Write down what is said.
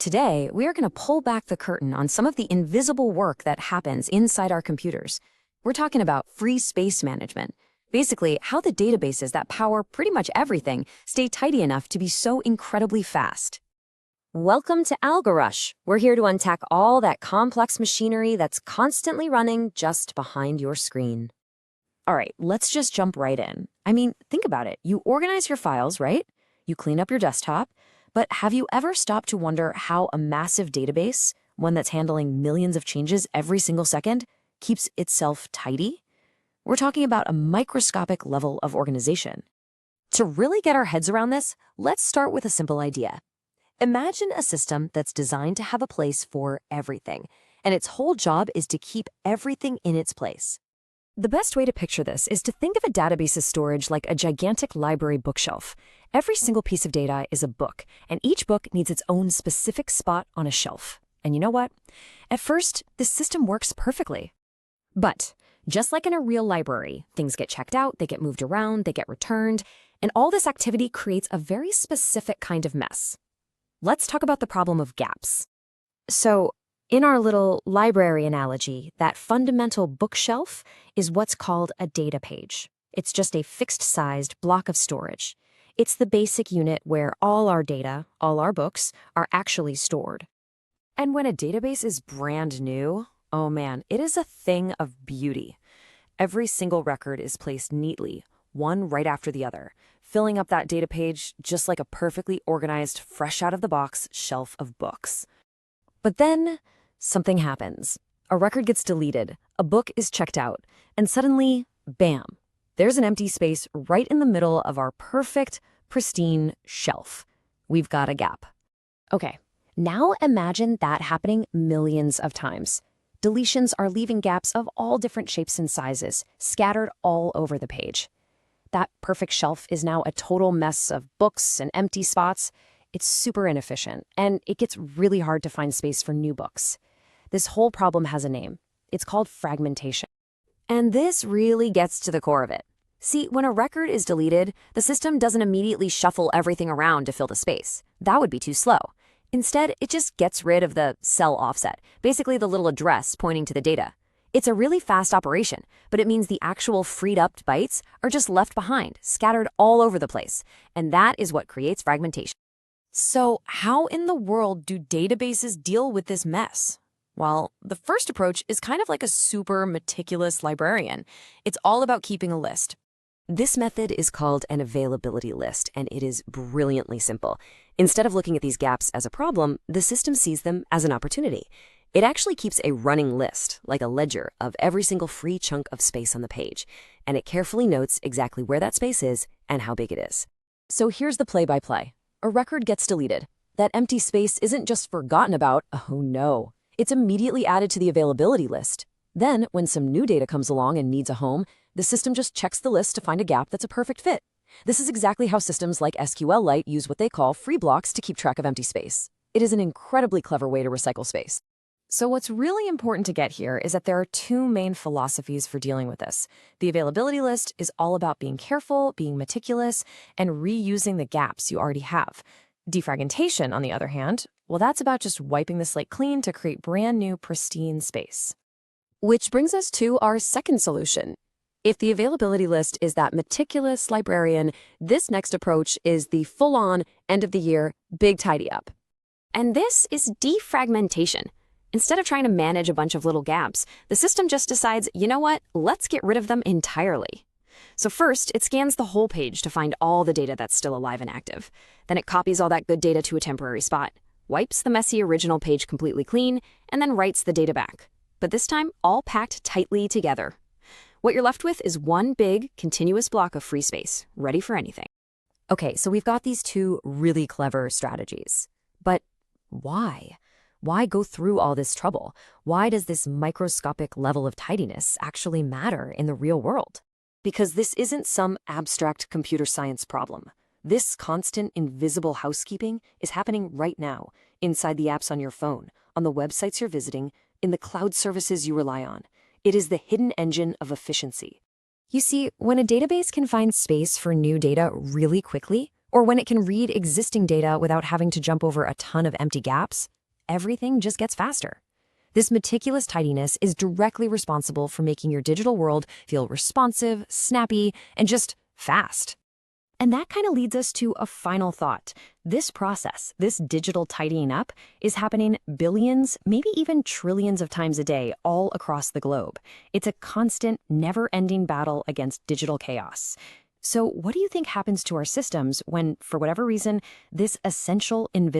Today, we are going to pull back the curtain on some of the invisible work that happens inside our computers. We're talking about free space management. Basically, how the databases that power pretty much everything stay tidy enough to be so incredibly fast. Welcome to Algorush. We're here to unpack all that complex machinery that's constantly running just behind your screen. All right, let's just jump right in. I mean, think about it. You organize your files, right? You clean up your desktop. But have you ever stopped to wonder how a massive database, one that's handling millions of changes every single second, keeps itself tidy? We're talking about a microscopic level of organization. To really get our heads around this, let's start with a simple idea. Imagine a system that's designed to have a place for everything, and its whole job is to keep everything in its place. The best way to picture this is to think of a database's storage like a gigantic library bookshelf. Every single piece of data is a book, and each book needs its own specific spot on a shelf. And you know what? At first, this system works perfectly. But just like in a real library, things get checked out, they get moved around, they get returned, and all this activity creates a very specific kind of mess. Let's talk about the problem of gaps. So, in our little library analogy, that fundamental bookshelf is what's called a data page. It's just a fixed-sized block of storage. It's the basic unit where all our data, all our books, are actually stored. And when a database is brand new, oh man, it is a thing of beauty. Every single record is placed neatly, one right after the other, filling up that data page just like a perfectly organized, fresh-out-of-the-box shelf of books. But then something happens. A record gets deleted, a book is checked out, and suddenly, bam, there's an empty space right in the middle of our perfect, pristine shelf. We've got a gap. Okay, now imagine that happening millions of times. Deletions are leaving gaps of all different shapes and sizes, scattered all over the page. That perfect shelf is now a total mess of books and empty spots. It's super inefficient, and it gets really hard to find space for new books. This whole problem has a name. It's called fragmentation. And this really gets to the core of it. See, when a record is deleted, the system doesn't immediately shuffle everything around to fill the space. That would be too slow. Instead, it just gets rid of the cell offset, basically the little address pointing to the data. It's a really fast operation, but it means the actual freed-up bytes are just left behind, scattered all over the place. And that is what creates fragmentation. So how in the world do databases deal with this mess? Well, the first approach is kind of like a super meticulous librarian. It's all about keeping a list. This method is called an availability list, and it is brilliantly simple. Instead of looking at these gaps as a problem, the system sees them as an opportunity. It actually keeps a running list, like a ledger, of every single free chunk of space on the page, and it carefully notes exactly where that space is and how big it is. So here's the play-by-play. A record gets deleted. That empty space isn't just forgotten about, oh no. It's immediately added to the availability list. Then, when some new data comes along and needs a home, the system just checks the list to find a gap that's a perfect fit. This is exactly how systems like SQLite use what they call free blocks to keep track of empty space. It is an incredibly clever way to recycle space. So what's really important to get here is that there are two main philosophies for dealing with this. The availability list is all about being careful, being meticulous, and reusing the gaps you already have. Defragmentation, on the other hand, well, that's about just wiping the slate clean to create brand new, pristine space. Which brings us to our second solution. If the availability list is that meticulous librarian, this next approach is the full-on, end-of-the-year, big tidy-up. And this is defragmentation. Instead of trying to manage a bunch of little gaps, the system just decides, you know what, let's get rid of them entirely. So first, it scans the whole page to find all the data that's still alive and active. Then it copies all that good data to a temporary spot, wipes the messy original page completely clean, and then writes the data back. But this time, all packed tightly together. What you're left with is one big, continuous block of free space, ready for anything. Okay, so we've got these two really clever strategies. But why? Why go through all this trouble? Why does this microscopic level of tidiness actually matter in the real world? Because this isn't some abstract computer science problem. This constant, invisible housekeeping is happening right now, inside the apps on your phone, on the websites you're visiting, in the cloud services you rely on. It is the hidden engine of efficiency. You see, when a database can find space for new data really quickly, Or when it can read existing data without having to jump over a ton of empty gaps, everything just gets faster. This meticulous tidiness is directly responsible for making your digital world feel responsive, snappy, and just fast. And that kind of leads us to a final thought. This process, this digital tidying up, is happening billions, maybe even trillions of times a day all across the globe. It's a constant, never-ending battle against digital chaos. So what do you think happens to our systems when, for whatever reason, this essential invisible